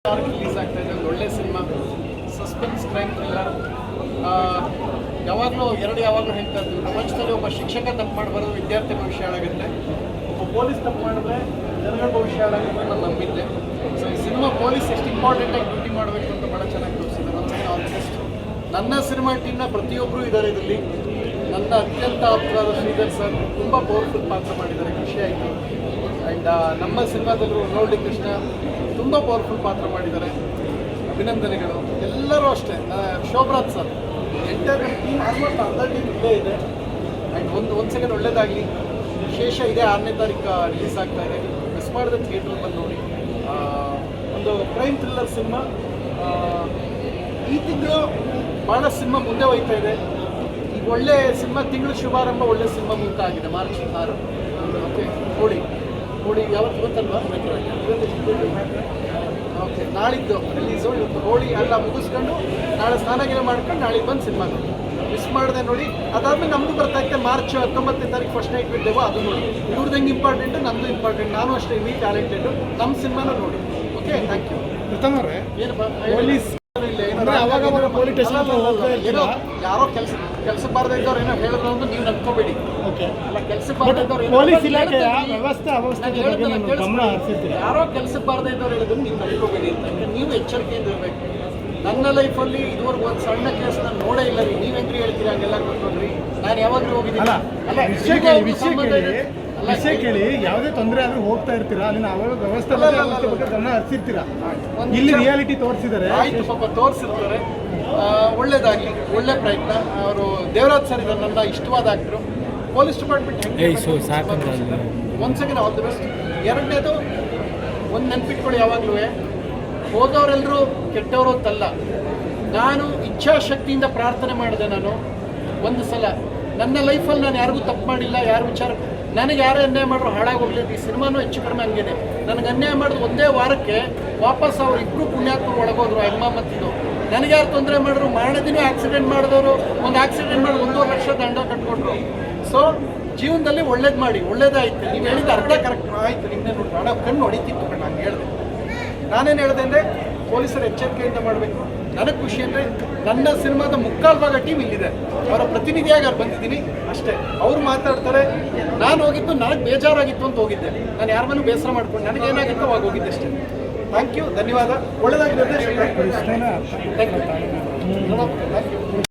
Release ಆಗ್ತಾ ಇದೆ. ಒಂದು ಒಳ್ಳೆ ಸಿನಿಮಾ, ಸಸ್ಪೆನ್ಸ್ ಕ್ರೈಮ್ ಥ್ರಿಲ್ಲರ್. ಯಾವಾಗಲೂ ಹೇಳ್ತಾ ಇದ್ವಿ, ಪ್ರಪಂಚದಲ್ಲಿ ಒಬ್ಬ ಶಿಕ್ಷಕ ತಪ್ಪು ಮಾಡಬಾರ್ದು, ವಿದ್ಯಾರ್ಥಿ ಭವಿಷ್ಯ ಹಾಳಾಗುತ್ತೆ. ಒಬ್ಬ ಪೊಲೀಸ್ ತಪ್ಪು ಮಾಡಿದ್ರೆ ಜನಗಳ ಭವಿಷ್ಯ ಹಾಳಾಗುತ್ತೆ ನಾನು ನಂಬಿದ್ದೆ. ಸೊ ಈ ಸಿನಿಮಾ ಪೊಲೀಸ್ ಎಷ್ಟು ಇಂಪಾರ್ಟೆಂಟಾಗಿ ಡ್ಯೂಟಿ ಮಾಡಬೇಕು ಅಂತ ಭಾಳ ಚೆನ್ನಾಗಿ ತೋರಿಸಿದ್ದಾರೆ. ಒಂದ್ಸಲ ಆಲ್ಮೋಸ್ಟ್ ನನ್ನ ಸಿನಿಮಾ ಟೀಮ್ನ ಪ್ರತಿಯೊಬ್ಬರು ಇದ್ದಾರೆ ಇದರಲ್ಲಿ. ನನ್ನ ಅತ್ಯಂತ ಆಪ್ತರಾದ ಶ್ರೀಧರ್ ಸರ್ ತುಂಬ ಪವರ್ಫುಲ್ ಪಾತ್ರ ಮಾಡಿದ್ದಾರೆ, ಖುಷಿ ಆಯಿತು. ಆ್ಯಂಡ್ ನಮ್ಮ ಸಿನಿಮಾದಲ್ಲೂ ನೋಡಿ ಕೃಷ್ಣ ತುಂಬ ಪವರ್ಫುಲ್ ಪಾತ್ರ ಮಾಡಿದ್ದಾರೆ, ಅಭಿನಂದನೆಗಳು. ಎಲ್ಲರೂ ಅಷ್ಟೇ, Sobhraj sir, enter team almost ಅರ್ಧ ಟೀಮ್ ಇಲ್ಲೇ ಇದೆ. ಆ್ಯಂಡ್ ಒಂದು ಸೆಕೆಂಡ್ ಒಳ್ಳೇದಾಗಲಿ. ವಿಶೇಷ ಇದೆ, 6ನೇ ತಾರೀಕು ರಿಲೀಸ್ ಆಗ್ತಾ ಇದೆ, ಮಿಸ್ ಮಾಡಿದ ಥಿಯೇಟ್ರ್ ಬಂದು ನೋಡಿ. ಒಂದು ಕ್ರೈಮ್ ಥ್ರಿಲ್ಲರ್ ಸಿನಿಮಾ. ಈ ತಿಂಗಳು ಭಾಳ ಸಿನಿಮಾ ಮುಂದೆ ಹೋಗ್ತಾ ಇದೆ. ಈಗ ಒಳ್ಳೆ ಸಿನಿಮಾ ತಿಂಗಳು ಶುಭಾರಂಭ ಒಳ್ಳೆ ಸಿನಿಮಾ ಮುಖ ಆಗಿದೆ. March 6 okay. ಹೋಳಿ ಯಾವತ್ತು ಗೊತ್ತಲ್ವಾ? ಓಕೆ, ನಾಳಿದ್ದು ರಿಲೀಸು. ಇವತ್ತು ಹೋಳಿ ಎಲ್ಲ ಮುಗಿಸ್ಕೊಂಡು ನಾಳೆ ಸ್ನಾನಗಿನ ಮಾಡ್ಕೊಂಡು ನಾಳೆಗೆ ಬಂದು ಸಿನಿಮಾ ನೋಡಿ. ಮಿಸ್ ಮಾಡಿದೆ ನೋಡಿ. ಅದಾದ್ಮೇಲೆ ನಮ್ಮದು ಬರ್ತಾ ಇತ್ತು ಮಾರ್ಚ್ 19ನೇ ತಾರೀಕು ಫಸ್ಟ್ ನೈಟ್ ಬಿಡ್ತೇವೋ ಅದು ನೋಡಿ. ಇವ್ರದ್ದು ಹೆಂಗೆ ಇಂಪಾರ್ಟೆಂಟು, ನಮ್ಮದು ಇಂಪಾರ್ಟೆಂಟ್. ನಾನು ಅಷ್ಟೇ ಇಲ್ಲಿ ಟ್ಯಾಲೆಂಟೆಡು. ನಮ್ಮ ಸಿನಿಮಾನ ನೋಡಿ. Okay, thank you. ಏನಪ್ಪ ಪೊಲೀಸ್ ಏನೋ ಯಾರೋ ಕೆಲಸ ಬಾರದೇ ಇದ್ದವ್ರು ಏನೋ ಹೇಳಿದ್ರು ಅಂತ ನೀವು ನಂಬ್ಕೋಬೇಡಿ. ಅಲ್ಲ, ಕೆಲಸಕ್ಕೆ ಬಾರದೇ ಇದ್ದವ್ರು ಯಾರೋ ಕೆಲಸಕ್ಕೆ ಬಾರದೇ ಇದ್ದವ್ರು ಹೇಳಿದ್ರು ನೀವು ನಂಬ್ಕೋಬೇಡಿ ಅಂತ. ನೀವು ಎಚ್ಚರಿಕೆಯಿಂದ ಇರಬೇಕು. ನನ್ನ ಲೈಫಲ್ಲಿ ಇದುವರೆಗೂ ಒಂದು ಸಣ್ಣ ಕೇಸ್ ನಾನು ನೋಡೇ ಇಲ್ಲ ರೀ. ನೀವೇನ್ರಿ ಹೇಳ್ತೀರಾ ಹಂಗೆಲ್ಲ ಗೊತ್ತೋದ್ರಿ? ನಾನು ಯಾವಾಗಲೂ ಹೋಗಿದ್ದೀನಿ. ವಿಷಯ ಕೇಳಿ ಯಾವುದೇ ತೊಂದರೆ ಆದ್ರೂ ಹೋಗ್ತಾ ಇರ್ತೀರಾ, ಅಲ್ಲಿನ ವ್ಯವಸ್ಥೆ ಗಮನ ಹರಿಸಿರ್ತೀರಾ. ಇಲ್ಲಿ ರಿಯಾಲಿಟಿ ತೋರಿಸಿದ್ದಾರೆ. ಆಯ್ತು, ಪಾಪ ತೋರಿಸಿರ್ತಾರೆ. ಒಳ್ಳೇದಾಗಲಿ, ಒಳ್ಳೆ ಪ್ರಯತ್ನ. ಅವರು ದೇವರಾಜ್ ಸರ್ ಇದ್ದಾರೆ, ನನ್ನ ಇಷ್ಟವಾದ ಆಕ್ಟ್ರು. ಪೊಲೀಸ್ ಡಿಪಾರ್ಟ್ಮೆಂಟ್ ಒಂದು ಸೆಕೆಂಡ್ ಆಲ್ ದಿ ಬೆಸ್ಟ್. ಎರಡನೇದು ಒಂದು ನೆನ್ಪಿಟ್ಕೊಳ್ಳಿ, ಯಾವಾಗಲೂ ಹೋದವರೆಲ್ಲರೂ ಕೆಟ್ಟವರು ಅಂತಲ್ಲ. ನಾನು ಇಚ್ಛಾಶಕ್ತಿಯಿಂದ ಪ್ರಾರ್ಥನೆ ಮಾಡಿದೆ. ನಾನು ಒಂದು ಸಲ ನನ್ನ ಲೈಫಲ್ಲಿ ನಾನು ಯಾರಿಗೂ ತಪ್ಪು ಮಾಡಿಲ್ಲ. ಯಾರು ವಿಚಾರ ನನಗೆ ಯಾರೇ ಅನ್ಯಾಯ ಮಾಡಿದ್ರು ಹಾಳಾಗೋಗ್ಲಿ. ಈ ಸಿನಿಮಾನೂ ಹೆಚ್ಚು ಕಡಿಮೆ ಹಂಗೇನೆ. ನನಗೆ ಅನ್ಯಾಯ ಮಾಡಿದ್ರು ಒಂದೇ ವಾರಕ್ಕೆ ವಾಪಸ್ ಅವ್ರು ಇಬ್ಬರು ಪುಣ್ಯಾತ್ಮರು ಒಳಗೋದ್ರು, ಅಮ್ಮ ಮತ್ತಿದ್ದು. ನನಗೆ ಯಾರು ತೊಂದರೆ ಮಾಡಿದ್ರು, ಮಾಡಿದಿನ ಆಕ್ಸಿಡೆಂಟ್ ಮಾಡಿದವರು ಒಂದು ಆಕ್ಸಿಡೆಂಟ್ ಮಾಡಿ 1.5 ಲಕ್ಷ ದಂಡ ಕಟ್ಕೊಟ್ರು. ಸೊ ಜೀವನದಲ್ಲಿ ಒಳ್ಳೇದು ಮಾಡಿ, ಒಳ್ಳೇದಾಯ್ತು. ನೀವು ಹೇಳಿದ ಅರ್ಧ ಕರೆಕ್ಟ್ ಆಯಿತು. ನಿಮ್ಮನ್ನೇ ನೋಡಿ ಹಣ ಕಣ್ಣು ಹೊಡಿತಿತ್ತು ಕಣ್ಣು. ಹಂಗೆ ಹೇಳಿದೆ. ನಾನೇನು ಹೇಳಿದೆ ಅಂದರೆ ಪೊಲೀಸರು ಎಚ್ಚರಿಕೆಯಿಂದ ಮಾಡಬೇಕು. ನನಗೆ ಖುಷಿ ಅಂದರೆ ನನ್ನ ಸಿನಿಮಾದ ಮುಕ್ಕಾಲು ಭಾಗ ಟೀಮ್ ಇಲ್ಲಿದೆ. ಅವರ ಪ್ರತಿನಿಧಿಯಾಗಿ ಅವ್ರು ಬಂದಿದ್ದೀನಿ ಅಷ್ಟೇ. ಅವ್ರು ಮಾತಾಡ್ತಾರೆ. ನಾನು ಹೋಗಿದ್ದು ನನಗೆ ಬೇಜಾರಾಗಿತ್ತು ಅಂತ ಹೋಗಿದ್ದೆ. ನಾನು ಯಾರ ಮೇಲೂ ಬೇಸರ ಮಾಡ್ಕೊಂಡು ನನಗೇನಾಗಿತ್ತು ಅವಾಗ ಹೋಗಿದ್ದೆ ಅಷ್ಟೇ. ಥ್ಯಾಂಕ್ ಯು, ಧನ್ಯವಾದ. ಒಳ್ಳೆದಾಗಿ ನಿರ್ದೇಶಕ. Thank you.